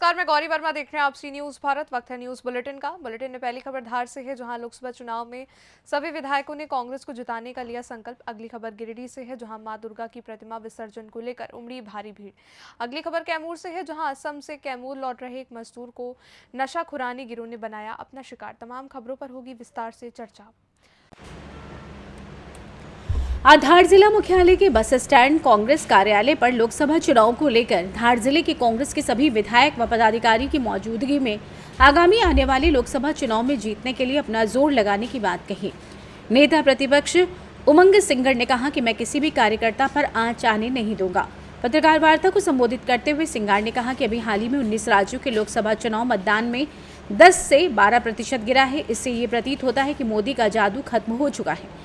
नमस्कार, मैं गौरी वर्मा। देख रहे हैं आप सी न्यूज भारत। वक्त है न्यूज बुलेटिन का। बुलेटिन में पहली खबर धार से है, जहां लोकसभा चुनाव में सभी विधायकों ने कांग्रेस को जिताने का लिया संकल्प। अगली खबर गिरिडीह से है, जहां मां दुर्गा की प्रतिमा विसर्जन को लेकर उमड़ी भारी भीड़। अगली खबर कैमूर से है, जहां असम से कैमूर लौट रहे एक मजदूर को नशाखुरानी गिरोह ने बनाया अपना शिकार। तमाम खबरों पर होगी विस्तार से चर्चा। आज धार जिला मुख्यालय के बस स्टैंड कांग्रेस कार्यालय पर लोकसभा चुनाव को लेकर धार जिले के कांग्रेस के सभी विधायक व पदाधिकारी की मौजूदगी में आगामी आने वाले लोकसभा चुनाव में जीतने के लिए अपना जोर लगाने की बात कही। नेता प्रतिपक्ष उमंग सिंगर ने कहा कि मैं किसी भी कार्यकर्ता पर आंच आने नहीं दूंगा। पत्रकार वार्ता को संबोधित करते हुए सिंगार ने कहा कि अभी हाल ही में 19 राज्यों के लोकसभा चुनाव मतदान में 10 से 12% गिरा है। इससे ये प्रतीत होता है कि मोदी का जादू खत्म हो चुका है।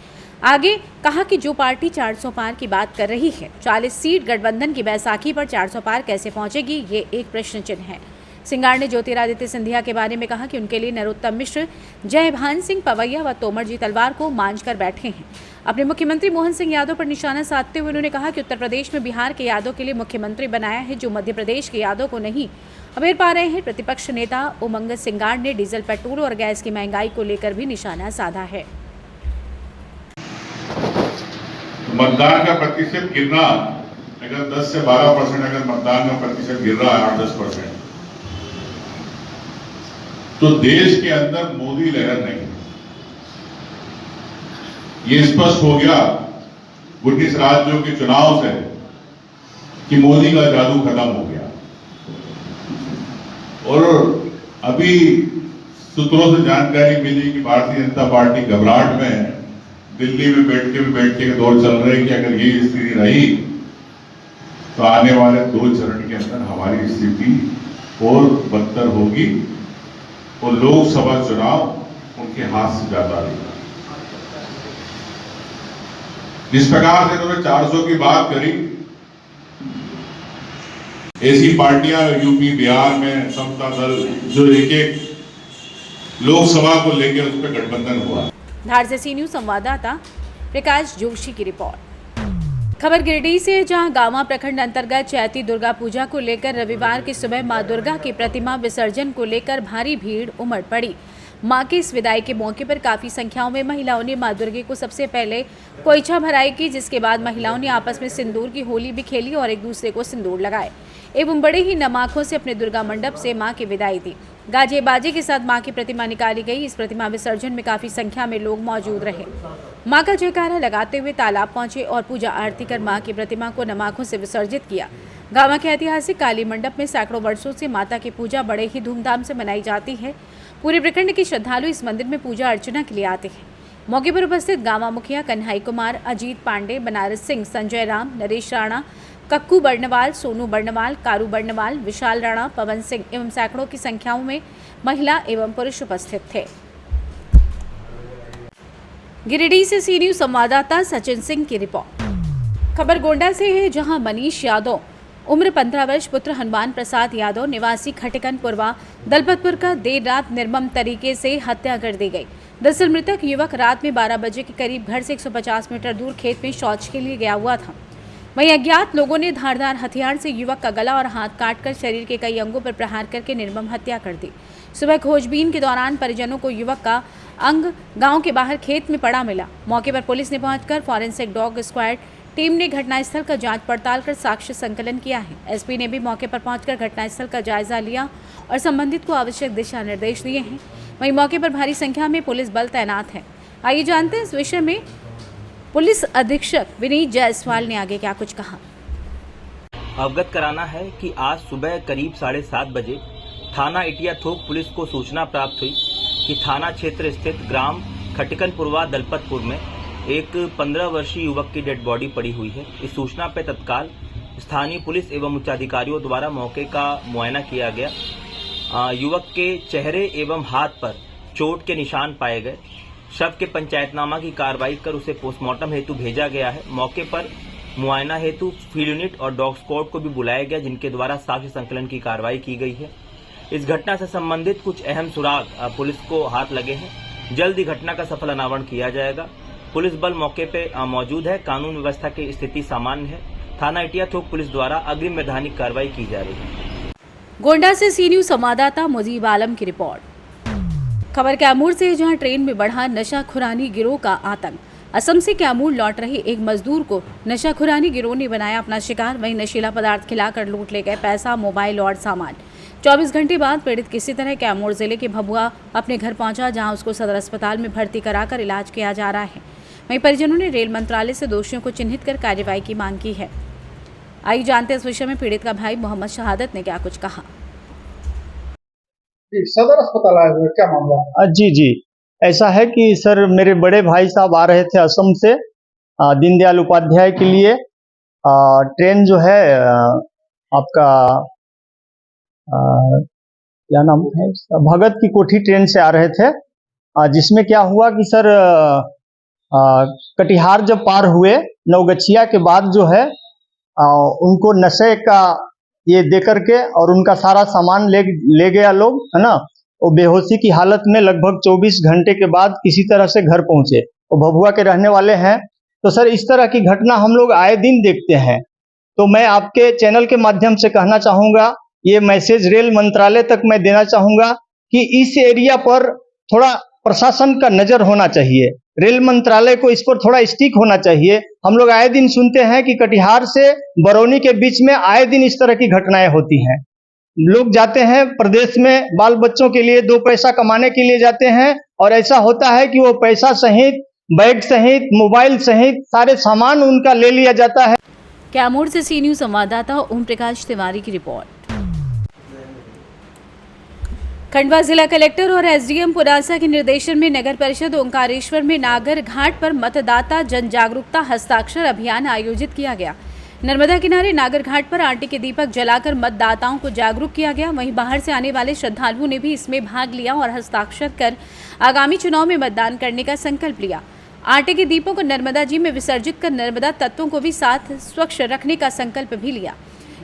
आगे कहा कि जो पार्टी 400 पार की बात कर रही है, 40 सीट गठबंधन की बैसाखी पर 400 पार कैसे पहुंचेगी, ये एक प्रश्न चिन्ह है। सिंगार ने ज्योतिरादित्य सिंधिया के बारे में कहा कि उनके लिए नरोत्तम मिश्र, जयभान सिंह पवैया व तोमर जी तलवार को मांझ कर बैठे हैं। अपने मुख्यमंत्री मोहन सिंह यादव पर निशाना साधते हुए उन्होंने कहा कि उत्तर प्रदेश में बिहार के यादव के लिए मुख्यमंत्री बनाया है, जो मध्य प्रदेश के यादव को नहीं अमेर पा रहे हैं। प्रतिपक्ष नेता उमंग सिंगार ने डीजल, पेट्रोल और गैस की महंगाई को लेकर भी निशाना साधा है। मतदान का प्रतिशत गिरना, अगर 10 से 12% अगर मतदान का प्रतिशत गिर रहा है 8-10%, तो देश के अंदर मोदी लहर नहीं। ये स्पष्ट हो गया 19 राज्यों के चुनाव से कि मोदी का जादू खत्म हो गया। और अभी सूत्रों से जानकारी मिली कि भारतीय जनता पार्टी घबराहट में है। दिल्ली में बैठ के दौर चल रहे कि अगर ये स्थिति रही तो आने वाले 2 चरण के अंदर हमारी स्थिति और बदतर होगी और लोकसभा चुनाव उनके हाथ से जाता रहेगा। जिस प्रकार से इन्होंने 400 की बात करी, ऐसी पार्टियां यूपी बिहार में समता दल जो एक लोकसभा को लेकर उस पर गठबंधन हुआ। धार से सी न्यूज संवाददाता प्रकाश जोशी की रिपोर्ट। खबर गिरिडीह से, जहां गांवा प्रखंड अंतर्गत चैती दुर्गा पूजा को लेकर रविवार की सुबह मां दुर्गा की प्रतिमा विसर्जन को लेकर भारी भीड़ उमड़ पड़ी। मां के इस विदाई के मौके पर काफी संख्याओं में महिलाओं ने मां दुर्गे को सबसे पहले कोइछा भराई की, जिसके बाद महिलाओं ने आपस में सिंदूर की होली भी खेली और एक दूसरे को सिंदूर लगाए एवं बड़े ही नम आंखों से अपने दुर्गा मंडप से मां की विदाई दी। गाजे बाजे के साथ मां की प्रतिमा निकाली गई। इस प्रतिमा विसर्जन में काफी संख्या में लोग मौजूद रहे। मां का जयकारा लगाते हुए तालाब पहुंचे और पूजा आरती कर मां की प्रतिमा को नम आंखों से विसर्जित किया। गांवा के ऐतिहासिक काली मंडप में सैकड़ों वर्षों से माता की पूजा बड़े ही धूमधाम से मनाई जाती है। पूरे प्रखंड के श्रद्धालु इस मंदिर में पूजा अर्चना के लिए आते हैं। मौके पर उपस्थित गांवा मुखिया कन्हई कुमार, अजीत पांडे, बनारस सिंह, संजय राम, नरेश राणा, कक्कू बर्णवाल, सोनू बर्णवाल, कारू बर्णवाल, विशाल राणा, पवन सिंह एवं सैकड़ों की संख्याओं में महिला एवं पुरुष उपस्थित थे। गिरिडीह से सी न्यूज संवाददाता सचिन सिंह की रिपोर्ट। खबर गोंडा से है, जहां मनीष यादव उम्र 15 वर्ष पुत्र हनुमान प्रसाद यादव निवासी खटिकन पुरवा दलपतपुर का देर रात निर्मम तरीके से हत्या कर दी गई। दरअसल मृतक युवक रात में 12 बजे के करीब घर से 150 मीटर दूर खेत में शौच के लिए गया हुआ था। वहीं अज्ञात लोगों ने धारदार हथियार से युवक का गला और हाथ काटकर शरीर के कई अंगों पर प्रहार करके निर्मम हत्या कर दी। सुबह खोजबीन के दौरान परिजनों को युवक का अंग गांव के बाहर खेत में पड़ा मिला। मौके पर पुलिस ने पहुंचकर फॉरेंसिक डॉग स्क्वाड टीम ने घटनास्थल का जांच पड़ताल कर साक्ष्य संकलन किया है। एसपी ने भी मौके पर पहुंचकर घटनास्थल का जायजा लिया और संबंधित को आवश्यक दिशा निर्देश दिए हैं। वहीं मौके पर भारी संख्या में पुलिस बल तैनात है। आइए जानते हैं इस विषय में पुलिस अधीक्षक विनीत जायसवाल ने आगे क्या कुछ कहा। अवगत कराना है कि आज सुबह करीब 7:30 बजे थाना इटिया थोक पुलिस को सूचना प्राप्त हुई कि थाना क्षेत्र स्थित ग्राम खटिकनपुरवा दलपतपुर में एक 15 वर्षीय युवक की डेड बॉडी पड़ी हुई है। इस सूचना पर तत्काल स्थानीय पुलिस एवं उच्चाधिकारियों द्वारा मौके का मुआयना किया गया। युवक के चेहरे एवं हाथ पर चोट के निशान पाए गए। शव के पंचायतनामा की कार्रवाई कर उसे पोस्टमार्टम हेतु भेजा गया है। मौके पर मुआयना हेतु फील्ड यूनिट और डॉग स्क्वाड को भी बुलाया गया, जिनके द्वारा साक्ष्य संकलन की कार्रवाई की गई है। इस घटना से संबंधित कुछ अहम सुराग पुलिस को हाथ लगे हैं। जल्द ही घटना का सफल अनावरण किया जाएगा। पुलिस बल मौके पे मौजूद है। कानून व्यवस्था की स्थिति सामान्य है। थाना इटिया थोक पुलिस द्वारा अग्रिम वैधानिक कार्रवाई की जा रही है। गोंडा से सी न्यूज संवाददाता मुजीब आलम की रिपोर्ट। खबर कैमूर से, जहां ट्रेन में बढ़ा नशाखुरानी गिरोह का आतंक। असम से कैमूर लौट रही एक मजदूर को नशाखुरानी गिरोह ने बनाया अपना शिकार। वहीं नशीला पदार्थ खिलाकर लूट ले गए पैसा, मोबाइल और सामान। 24 घंटे बाद पीड़ित किसी तरह कैमूर जिले के भभुआ अपने घर पहुंचा, जहां उसको सदर अस्पताल में भर्ती कराकर इलाज किया जा रहा है। वहीं परिजनों ने रेल मंत्रालय से दोषियों को चिन्हित कर कार्रवाई की मांग की है। आइए जानते हैं इस विषय में पीड़ित का भाई मोहम्मद शहादत ने क्या कुछ कहा। सदर अस्पताल आए हुए, क्या मामला है? जी जी, ऐसा है कि सर मेरे बड़े भाई साहब आ रहे थे असम से दीनदयाल उपाध्याय के लिए। ट्रेन जो है आपका क्या नाम है, भगत की कोठी ट्रेन से आ रहे थे। जिसमें क्या हुआ कि सर कटिहार जब पार हुए नवगछिया के बाद जो है उनको नशे का ये दे करके और उनका सारा सामान ले गया लोग, है ना। वो बेहोशी की हालत में लगभग 24 घंटे के बाद किसी तरह से घर पहुंचे। वो भभुआ के रहने वाले हैं। तो सर इस तरह की घटना हम लोग आए दिन देखते हैं। तो मैं आपके चैनल के माध्यम से कहना चाहूंगा, ये मैसेज रेल मंत्रालय तक मैं देना चाहूंगा कि इस एरिया पर थोड़ा प्रशासन का नजर होना चाहिए। रेल मंत्रालय को इस पर थोड़ा स्टिक होना चाहिए। हम लोग आए दिन सुनते हैं कि कटिहार से बरौनी के बीच में आए दिन इस तरह की घटनाएं होती हैं। लोग जाते हैं प्रदेश में बाल बच्चों के लिए, 2 पैसा कमाने के लिए जाते हैं, और ऐसा होता है कि वो पैसा सहित, बैग सहित, मोबाइल सहित सारे सामान उनका ले लिया जाता है। कैमूर से सी न्यूज संवाददाता ओम प्रकाश तिवारी की रिपोर्ट। खंडवा जिला कलेक्टर और एसडीएम पुरासा के निर्देशन में नगर परिषद ओंकारेश्वर में नागर घाट पर मतदाता जन जागरूकता हस्ताक्षर अभियान आयोजित किया गया। नर्मदा किनारे नागर घाट पर आटे के दीपक जलाकर मतदाताओं को जागरूक किया गया। वहीं बाहर से आने वाले श्रद्धालुओं ने भी इसमें भाग लिया और हस्ताक्षर कर आगामी चुनाव में मतदान करने का संकल्प लिया। आटे के दीपों को नर्मदा जी में विसर्जित कर नर्मदा तत्वों को भी साथ स्वच्छ रखने का संकल्प भी लिया।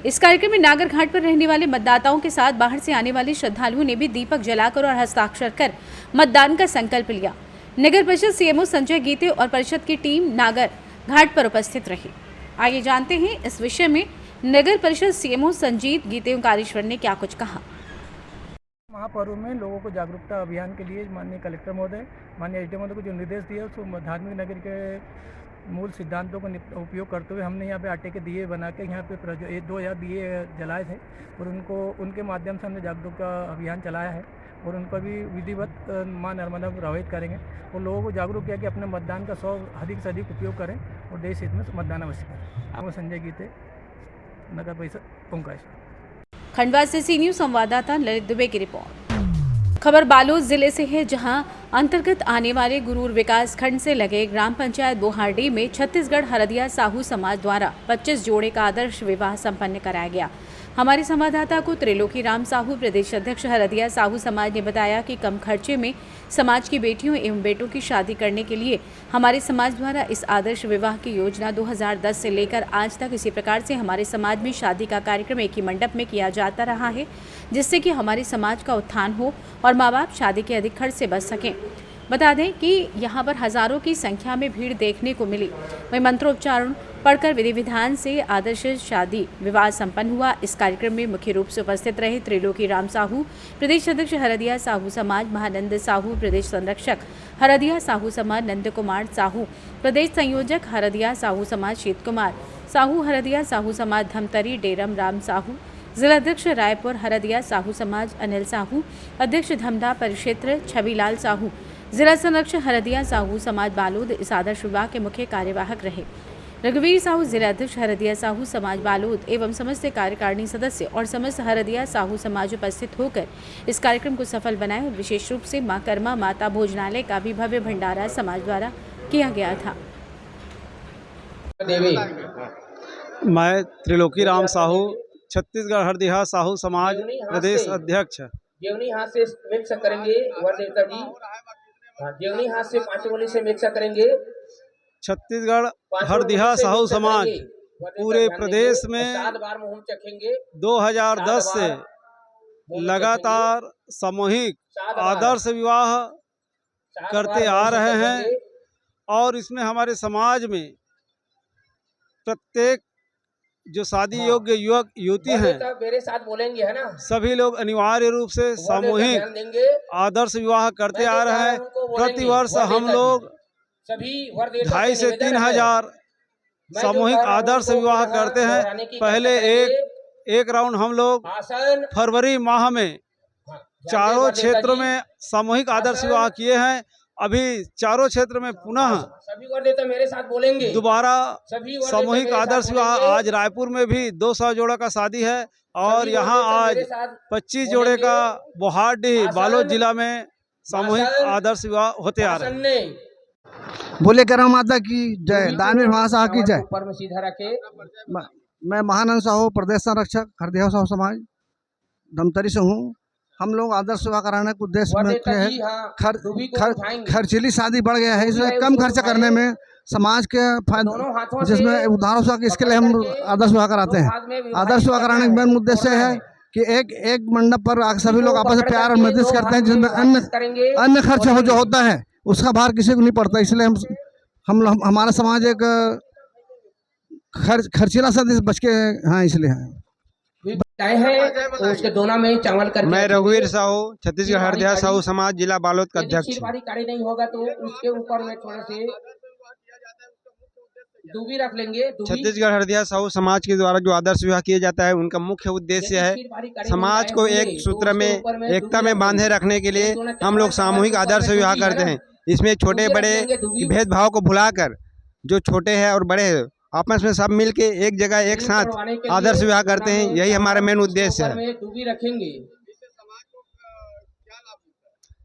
इस कार्यक्रम में नागर घाट पर रहने वाले मतदाताओं के साथ बाहर से आने वाले श्रद्धालुओं ने भी दीपक जलाकर और हस्ताक्षर कर मतदान का संकल्प लिया। नगर परिषद सीएमओ संजय गीते और परिषद की टीम नागर घाट पर उपस्थित रही। आइए जानते हैं इस विषय में नगर परिषद सीएमओ संजीत गीते ओंकारेश्वर ने क्या कुछ कहा। महापर्व में लोगों को जागरूकता अभियान के लिए माननीय कलेक्टर महोदय, माननीय एसडीएम महोदय को जो निर्देश दिए उसको धार्मिक नगर के मूल सिद्धांतों का उपयोग करते हुए हमने यहाँ पे आटे के दिए बना के यहाँ पे 2000 दिए जलाए थे और उनके माध्यम से हमने जागरूकता अभियान चलाया है और उनको भी विधिवत मां नर्मदा प्रभावित करेंगे और लोगों को जागरूक किया कि अपने मतदान का अधिक से अधिक उपयोग करें और देश हित में मतदान अवश्य करें। आपको संजय गीते, नगर परिषद ओंकारेश्वर। खंडवा से सी न्यूज संवाददाता ललित दुबे की रिपोर्ट। खबर बालोद जिले से है, जहां अंतर्गत आने वाले गुरूर विकास खंड से लगे ग्राम पंचायत बोहारडी में छत्तीसगढ़ हरदिया साहू समाज द्वारा 25 जोड़े का आदर्श विवाह संपन्न कराया गया। हमारे संवाददाता को त्रिलोकी राम साहू, प्रदेश अध्यक्ष हरदिया साहू समाज ने बताया कि कम खर्चे में समाज की बेटियों एवं बेटों की शादी करने के लिए हमारे समाज द्वारा इस आदर्श विवाह की योजना 2010 से लेकर आज तक इसी प्रकार से हमारे समाज में शादी का कार्यक्रम एक ही मंडप में किया जाता रहा है, जिससे कि हमारे समाज का उत्थान हो और माँ बाप शादी के अधिक खर्च से बच सकें। बता दें कि यहाँ पर हजारों की संख्या में भीड़ देखने को मिली। वहीं मंत्रोच्चारण पढ़कर विधि विधान से आदर्श शादी विवाह संपन्न हुआ। इस कार्यक्रम में मुख्य रूप से उपस्थित रहे त्रिलोकी राम साहू, प्रदेश अध्यक्ष हरदिया साहू समाज, महानंद साहू, प्रदेश संरक्षक हरदिया साहू समाज नंद कुमार साहू, प्रदेश संयोजक हरदिया साहू समाज शीत कुमार साहू, हरदिया साहू समाज धमतरी डेरम राम साहू, जिला अध्यक्ष रायपुर हरदिया साहू समाज अनिल साहू, अध्यक्ष धमधा परिक्षेत्र छविलाल साहू, जिला संरक्षक हरदिया साहू समाज बालोद इस आदर्श विवाह के मुख्य कार्यवाहक रहे। रघुवीर साहू जिला अध्यक्ष हरदिया साहू समाज बालोद एवं समस्त कार्यकारिणी सदस्य और समस्त हरदिया साहू समाज उपस्थित होकर इस कार्यक्रम को सफल बनाए और विशेष रूप से मां कर्मा माता भोजनालय का भी भव्य भंडारा समाज द्वारा किया गया था। मैं त्रिलोकी राम साहू, छत्तीसगढ़ हरदिया साहू समाज प्रदेश अध्यक्ष। जेवनी हाथ से मिक्स करेंगे वरदेवता जी, जेवनी हाथ से 5 उंगली से मिक्स करेंगे। छत्तीसगढ़ हरदिया साहू समाज पूरे प्रदेश में 7 बार मुंह चखेंगे। 2010 से लगातार सामूहिक आदर्श विवाह करते आ रहे हैं और इसमें हमारे समाज में प्रत्येक जो शादी योग्य युवक युवती हैं वर्देता मेरे साथ बोलेंगे, है ना? सभी लोग अनिवार्य रूप से वर्देता सामूहिक ध्यान देंगे। आदर्श विवाह करते मैं आ जो रहे कह रहा हैं। हूं उनको बोलेंगे। प्रतिवर्ष हम वर्देता लोग सभी वर्देता 2,500 से निवेदन 3,000 मैं जो सामूहिक कह रहा हूं आदर्श उनको विवाह पुनः करते हैं। दोहराने की पहले चर्चा करेंगे। एक राउंड हम लोग आसन फरवरी माह में हाँ, ध्यान चारों दें वर्देता क्षेत्रों जी। में सामूहिक आदर्श आसन। विवाह किए हैं। अभी चारों क्षेत्र में पुनः सभी वर्देता मेरे साथ बोलेंगे। दोबारा सभी वर्देता सामूहिक मेरे साथ आदर्श विवाह बोलेंगे। आज रायपुर में भी 200 जोड़ा का शादी है और सभी यहाँ वर्देता आज मेरे साथ 25 जोड़े का बोलेंगे। बोहारडीह आसन। बालोद जिला में सामूहिक आसन। आदर्श विवाह होते आ रहे हैं। आसन ने बोले करा माता की जय, दानवीर महासाह की जय। ऊपर में सीधा रखे। मैं महानंद साहू, प्रदेश संरक्षक हरदेव साहू समाज धमतरी से हूँ। हम लोग आदर्श विवाह कराने के उद्देश्य में वर्देता है जी, हाँ, दूभी को उठाएंगे। खर्चीली शादी बढ़ गया है, इसलिए कम उसको खर्चा करने में समाज के दोनों हाथों से जिसमें उदार हो सके, इसके लिए हम पकड़ करके आदर्श विवाह कराते दो हैं। भाग में विभाजित आदर्श विवाह कराने का मेन उद्देश्य करना है कि एक मंडप पर आकर सभी लोग आपस में पकड़ प्यार और करके मदद दो करते हैं, भाग में जिसमें विभाजित करेंगे अन्य खर्च और जो होता है उसका भार किसी को नहीं पड़ता। इसलिए हमारा समाज एक खर्चीला शादी से बच के, हाँ इसलिए है। चाहे है तो उसके दोनों में चावल करके मैं रखेंगे। रघुवीर साहू, छत्तीसगढ़ खीर हरदिया वाली साहू कड़ी- समाज जिला बालोद का यदि अध्यक्ष खीर हूं। वाली कड़ी नहीं होगा तो उसके ऊपर में थोड़े से दूबी रख लेंगे। दूबी छत्तीसगढ़ हरदिया साहू समाज के द्वारा जो आदर्श विवाह किया जाता है उनका मुख्य उद्देश्य है खीर वाली कड़ी समाज नहीं को बनाए एक होंगे, सूत्र तो में उसके ऊपर में एकता दूबी में रख बांधे लेंगे। रखने के लिए एक दोनों हम लोग चक्कर सामूहिक ऊपर आदर्श में विवाह दूबी है करते ना। हैं। इसमें छोटे दूबी रख बड़े लेंगे, दूबी। भेदभाव को भुलाकर जो छोटे हैं और बड़े हैं आपस में सब मिलके एक जगह एक खीर साथ तोड़वाने के लिए आदर्श विवाह करते दोनों हैं। में यही हमारा मेन उसके उद्देश्य ऊपर है। में दूबी रखेंगे।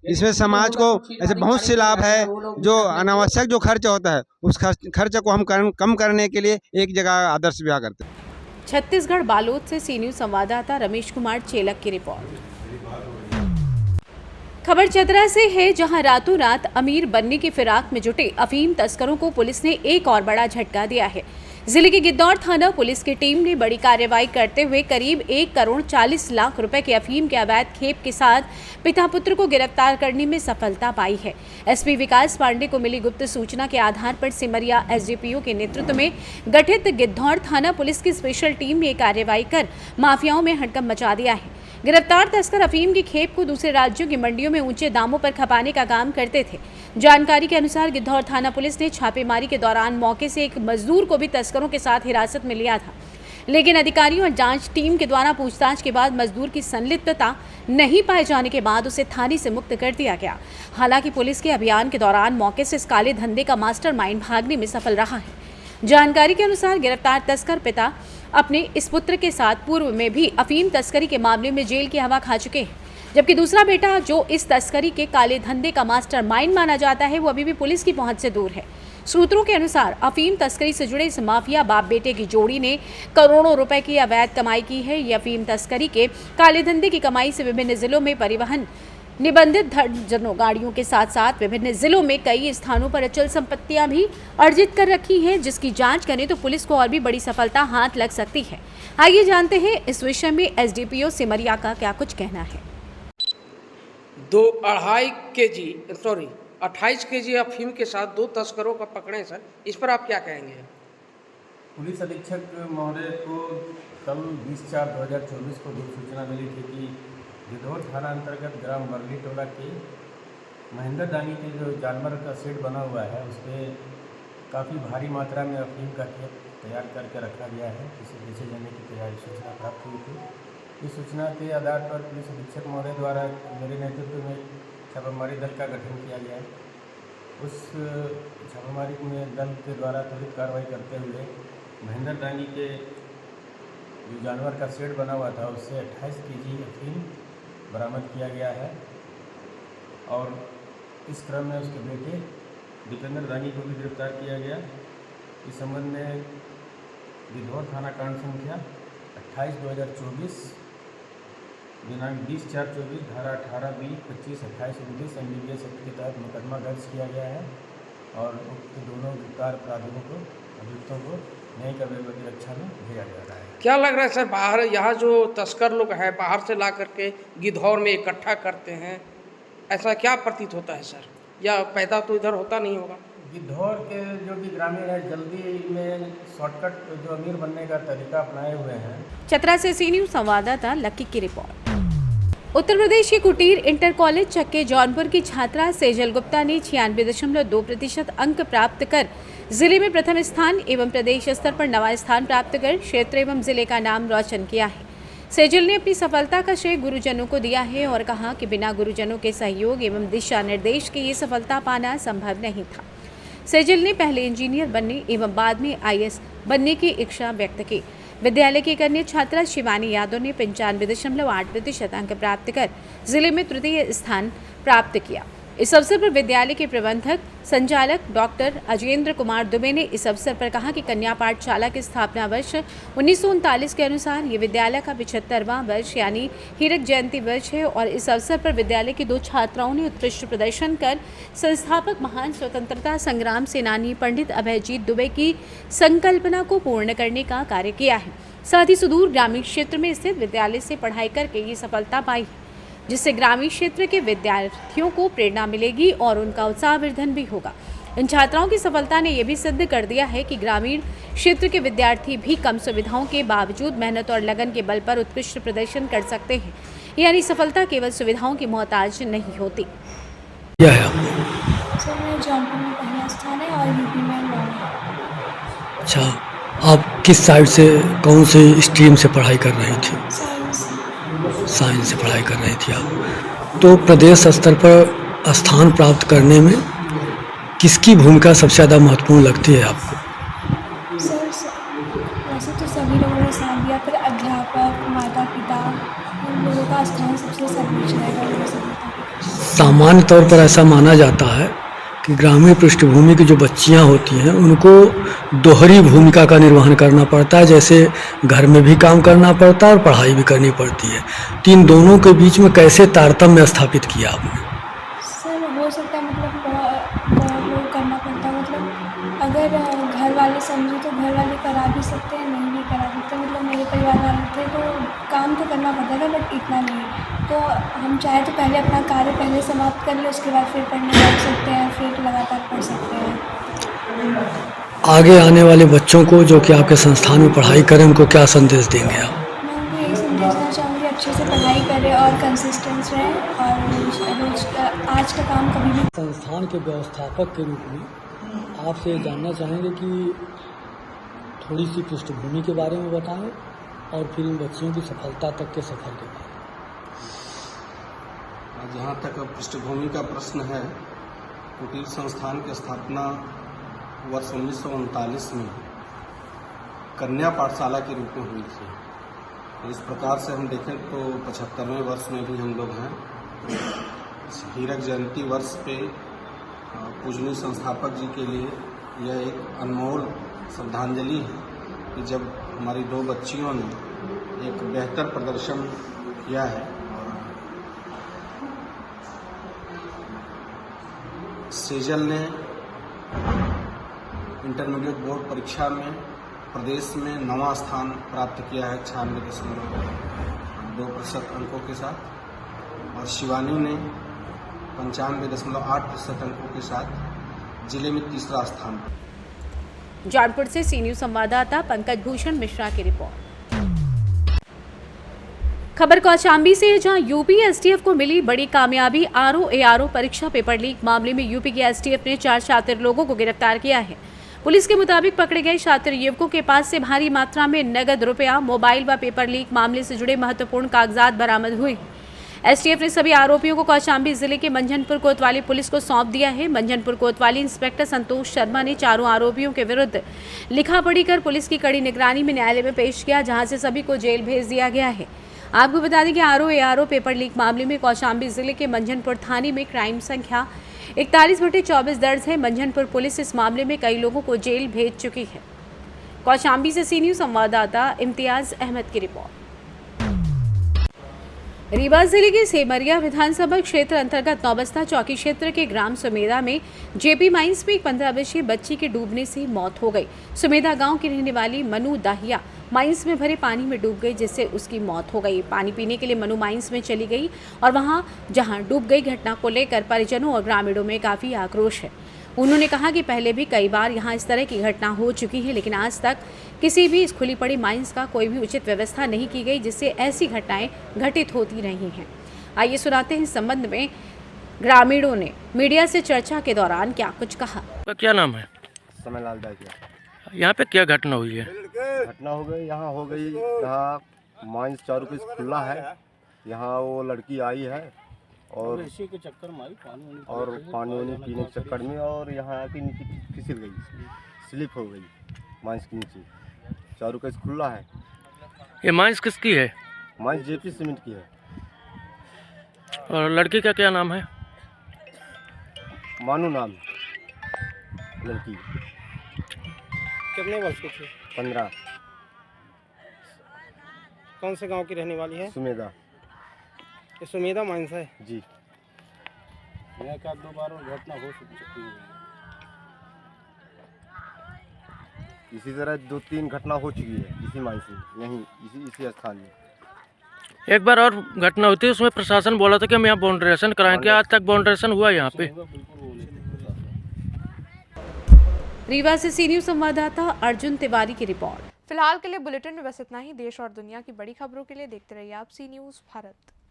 इसमें समाज को ऐसे बहुत से लाभ है। जो अनावश्यक जो खर्च होता है उस खर्च को हम कम करने के लिए एक जगह आदर्श विवाह करते हैं। छत्तीसगढ़ बालोद से सी न्यूज संवाददाता रमेश कुमार चेलक की रिपोर्ट। खबर चतरा से है, जहां रातों रात अमीर बनने की फिराक में जुटे अफीम तस्करों को पुलिस ने एक और बड़ा झटका दिया है। जिले के गिद्धौर थाना पुलिस की टीम ने बड़ी कार्रवाई करते हुए करीब 1 करोड़ 40 लाख रुपए के अफीम के अवैध खेप के साथ पिता पुत्र को गिरफ्तार करने में सफलता पाई है। एसपी विकास पांडे को मिली गुप्त सूचना के आधार पर सिमरिया एसडीपीओ के नेतृत्व में गठित गिद्धौर थाना पुलिस की स्पेशल टीम ने कार्रवाई कर माफियाओं में हड़कंप मचा दिया है। गिरफ्तार तस्कर अफीम की खेप को दूसरे राज्यों की मंडियों में ऊंचे दामों पर खपाने का काम करते थे। जानकारी के अनुसार गिद्धौर थाना पुलिस ने छापेमारी के दौरान मौके से एक मजदूर को भी तस्करों के साथ हिरासत में लिया था, लेकिन अधिकारियों और जांच टीम के द्वारा पूछताछ के बाद मजदूर की संलिप्तता नहीं पाए जाने के बाद उसे थाने से मुक्त कर दिया गया। हालांकि पुलिस के अभियान के दौरान मौके से इस काले धंधे का मास्टरमाइंड भागने में सफल रहा है। जानकारी के अनुसार गिरफ्तार तस्कर पिता अपने इस पुत्र के साथ पूर्व में भी अफीम तस्करी के मामले में जेल की हवा खा चुके हैं, जबकि दूसरा बेटा जो इस तस्करी के काले धंधे का मास्टरमाइंड माना जाता है वो अभी भी पुलिस की पहुंच से दूर है। सूत्रों के अनुसार अफीम तस्करी से जुड़े इस माफिया बाप बेटे की जोड़ी ने करोड़ों रुपए की अवैध कमाई की है। ये अफीम तस्करी के काले धंधे की कमाई से विभिन्न जिलों में परिवहन निबंधित दर्जनों गाड़ियों के साथ साथ विभिन्न जिलों में कई स्थानों पर अचल संपत्तियां भी अर्जित कर रखी हैं, जिसकी जांच करें तो पुलिस को और भी बड़ी सफलता हाथ लग सकती है। आइए जानते हैं इस विषय में एसडीपीओ सिमरिया का क्या कुछ कहना है। 28 केजी अफीम के साथ 2 तस्करों का पकड़े सर, इस पर आप क्या कहेंगे? पुलिस अधीक्षक महोदय को कल 20/4/2024 को 2 सूचना मिली थी कि गिद्धौर थाना अंतर्गत ग्राम बरली टोला के महेंद्र डांगी के जो जानवर का शेड बना हुआ है उस पर काफ़ी भारी मात्रा में अफीम का खेत तैयार करके रखा गया है, जिसे बेचे जाने की तैयारी सूचना प्राप्त हुई थी। इस सूचना के आधार पर पुलिस अधीक्षक महोदय द्वारा मेरे नेतृत्व में छापामारी दल का गठन किया गया। उस छापामारी में दल के द्वारा त्वरित कार्रवाई करते हुए महेंद्र डांगी के जो जानवर का शेड बना हुआ था उससे 28 केजी अफीम बरामद किया गया है और इस क्रम में उसके बेटे दीपेंद्र डांगी को भी गिरफ्तार किया गया। इस संबंध में गिद्धौर थाना कांड संख्या 28/2024 दिनांक 20/4/24 धारा 18, 20, 25, 28, 29 एनडीपीएस एक्ट के तहत मुकदमा दर्ज किया गया है और उक्त दोनों गिरफ्तार अपराधियों को अभियुक्तों को न्यायिक अवयव की रक्षा में भेजा जा रहा है। क्या लग रहा है सर, बाहर यहाँ जो तस्कर लोग हैं बाहर से ला करके गिद्धौर में इकट्ठा करते हैं, ऐसा क्या प्रतीत होता है सर? या पैदा तो इधर होता नहीं होगा? गिद्धौर के जो भी ग्रामीण है जल्दी में शॉर्टकट जो अमीर बनने का तरीका अपनाए हुए हैं। चतरा से सी न्यूज संवाददाता लक्की की रिपोर्ट। उत्तर प्रदेश के कुटीर इंटर कॉलेज चक्के जौनपुर की छात्रा सेजल गुप्ता ने 96.2% अंक प्राप्त कर जिले में प्रथम स्थान एवं प्रदेश स्तर पर 9वां स्थान प्राप्त कर क्षेत्र एवं जिले का नाम रोशन किया है। सेजल ने अपनी सफलता का श्रेय गुरुजनों को दिया है और कहा कि बिना गुरुजनों के सहयोग एवं दिशा निर्देश के ये सफलता पाना संभव नहीं था। सेजल ने पहले इंजीनियर बनने एवं बाद में IAS बनने की इच्छा व्यक्त की। विद्यालय की एक अन्य छात्रा शिवानी यादव ने 95.8% अंक प्राप्त कर जिले में तृतीय स्थान प्राप्त किया। इस अवसर पर विद्यालय के प्रबंधक संचालक डॉक्टर अजेंद्र कुमार दुबे ने इस अवसर पर कहा कि कन्या पाठशाला के स्थापना वर्ष 1939 के अनुसार ये विद्यालय का 75वां वर्ष यानी हीरक जयंती वर्ष है और इस अवसर पर विद्यालय की 2 छात्राओं ने उत्कृष्ट प्रदर्शन कर संस्थापक महान स्वतंत्रता संग्राम सेनानी पंडित अभयजीत दुबे की संकल्पना को पूर्ण करने का कार्य किया है। साथ ही सुदूर ग्रामीण क्षेत्र में स्थित विद्यालय से पढ़ाई करके ये सफलता पाई है, जिससे ग्रामीण क्षेत्र के विद्यार्थियों को प्रेरणा मिलेगी और उनका उत्साहवर्धन भी होगा। इन छात्राओं की सफलता ने यह भी सिद्ध कर दिया है कि ग्रामीण क्षेत्र के विद्यार्थी भी कम सुविधाओं के बावजूद मेहनत और लगन के बल पर उत्कृष्ट प्रदर्शन कर सकते हैं, यानी सफलता केवल सुविधाओं की मोहताज नहीं होती। क्या है सर, मेरे जौनपुर में पहला स्थान है और यूपी में 9। अच्छा, आप किस साइड से कौन से स्ट्रीम से पढ़ाई कर रही थी? साइंस से पढ़ाई कर रही थी आप। तो प्रदेश स्तर पर स्थान प्राप्त करने में किसकी भूमिका सबसे ज़्यादा महत्वपूर्ण लगती है आपको? सर वैसे तो सभी लोगों ने साथ दिया, फिर अध्यापक, माता पिता, उन लोगों का स्थान सबसे सर्वोच्च रहेगा। सामान्य तौर पर ऐसा माना जाता है कि ग्रामीण पृष्ठभूमि की जो बच्चियां होती हैं उनको दोहरी भूमिका का निर्वहन करना पड़ता है, जैसे घर में भी काम करना पड़ता है और पढ़ाई भी करनी पड़ती है। तो इन दोनों के बीच में कैसे तारतम्य स्थापित किया आपने? सर हो सकता है बहुत लोग करना पड़ता है, मतलब अगर घर वाले समझे तो घर वाले करा भी सकते हैं, नहीं भी करा सकते। मतलब मेरे परिवार वाले थे तो काम तो करना पड़ता था, बट इतना नहीं। तो हम चाहे तो पहले अपना कार्य पहले समाप्त कर ले, उसके बाद फिर पढ़ने लग सकते हैं, फिर लगातार पढ़ सकते हैं। आगे आने वाले बच्चों को जो कि आपके संस्थान में पढ़ाई करें, उनको क्या संदेश देंगे आप? मैं उनको यही संदेश देना चाहूँगी, अच्छे से पढ़ाई करें और कंसिस्टेंस रहें और रोज आज का काम कभी भी। संस्थान के व्यवस्थापक के रूप में आपसे जानना चाहेंगे कि थोड़ी सी पृष्ठभूमि के बारे में बताएं और फिर इन बच्चियों की सफलता तक के सफर के बारे में। जहाँ तक पृष्ठभूमि का प्रश्न है, कुटीर संस्थान की स्थापना वर्ष 1939 में कन्या पाठशाला के रूप में हुई थी। तो इस प्रकार से हम देखें तो 75वें वर्ष में भी हम लोग हैं। इस हीरक जयंती वर्ष पे पूजनीय संस्थापक जी के लिए यह एक अनमोल श्रद्धांजलि है कि जब हमारी 2 बच्चियों ने एक बेहतर प्रदर्शन किया है। सेजल ने इंटरमीडिएट बोर्ड परीक्षा में प्रदेश में 9वां स्थान प्राप्त किया है 96.2% अंकों के साथ, और शिवानी ने 95.8% अंकों के साथ जिले में तीसरा स्थान। जौनपुर से सी न्यूज संवाददाता पंकज भूषण मिश्रा की रिपोर्ट। खबर कौशाम्बी से, जहां यूपी एसटीएफ को मिली बड़ी कामयाबी। आरओ परीक्षा पेपर लीक मामले में यूपी के एसटीएफ ने 4 शातिर लोगों को गिरफ्तार किया है। पुलिस के मुताबिक पकड़े गए शातिर युवकों के पास से भारी मात्रा में नगद रुपया, मोबाइल व पेपर लीक मामले से जुड़े महत्वपूर्ण कागजात बरामद हुए। एसटीएफ ने सभी आरोपियों को कौशाम्बी जिले के मंझनपुर कोतवाली पुलिस को सौंप दिया है। मंझनपुर कोतवाली इंस्पेक्टर संतोष शर्मा ने चारों आरोपियों के विरुद्ध लिखा पढ़ी कर पुलिस की कड़ी निगरानी में न्यायालय में पेश किया, जहां से सभी को जेल भेज दिया गया है। आपको बता दें कि आरओ पेपर लीक मामले में कौशाम्बी जिले के मंझनपुर थाने में क्राइम संख्या 41/24 दर्ज है। मंझनपुर पुलिस इस मामले में कई लोगों को जेल भेज चुकी है। कौशाम्बी से सी न्यूज संवाददाता इम्तियाज अहमद की रिपोर्ट। रीवा जिले के सेमरिया विधानसभा क्षेत्र अंतर्गत नौबस्ता चौकी क्षेत्र के ग्राम सुमेधा में जेपी माइंस में एक 15 वर्षीय बच्ची के डूबने से मौत हो गई। सुमेधा गांव की रहने वाली मनु दाहिया माइंस में भरे पानी में डूब गई, जिससे उसकी मौत हो गई। पानी पीने के लिए मनु माइंस में चली गई और वहां जहां डूब गई घटना को लेकर परिजनों और ग्रामीणों में काफी आक्रोश है। उन्होंने कहा कि पहले भी कई बार यहां इस तरह की घटना हो चुकी है, लेकिन आज तक किसी भी इस खुली पड़ी माइंस का कोई भी उचित व्यवस्था नहीं की गई, जिससे ऐसी घटनाएं घटित होती रही हैं। आइए सुनाते हैं इस संबंध में ग्रामीणों ने मीडिया से चर्चा के दौरान क्या कुछ कहा। क्या नाम है? समयलाल दाइया। यहाँ पे क्या घटना हुई है? घटना हो गई यहाँ यहाँ माइंस चारों पे खुला है। यहाँ वो लड़की आई है और इसी के चक्कर में पानी वानी पीने के चक्कर में और यहाँ आके नीचे फिसल गई, स्लिप हो गई माइंस के नीचे। चारों का खुला है। ये माइंस किसकी है? माइंस जेपी सीमेंट की है। और लड़की का क्या नाम है? मानू नाम लड़की। कितने वर्ष की थी? 15। कौन से गांव की रहने वाली है? सुमेधा। ये सुमेधा माइंस है जी। यहाँ एक आध दो बार घटना हो सकती है। इसी तरह 2-3 घटना हो चुकी है इसी माइंस में, यहीं इसी स्थान में। एक बार और घटना हुई थी, उसमें प्रशासन बोला था कि हम यहाँ बाउंड्रेशन कराएं। क्या आज तक बाउंड्रेशन हुआ यहाँ पे? रीवा से सी न्यूज़ संवाददाता अर्जुन तिवारी की रिपोर्ट। फिलहाल के लिए बुलेटिन में बस इतना ही। देश और दुनिया की बड़ी खबरों के लिए देखते रहिए आप सी न्यूज़ भारत।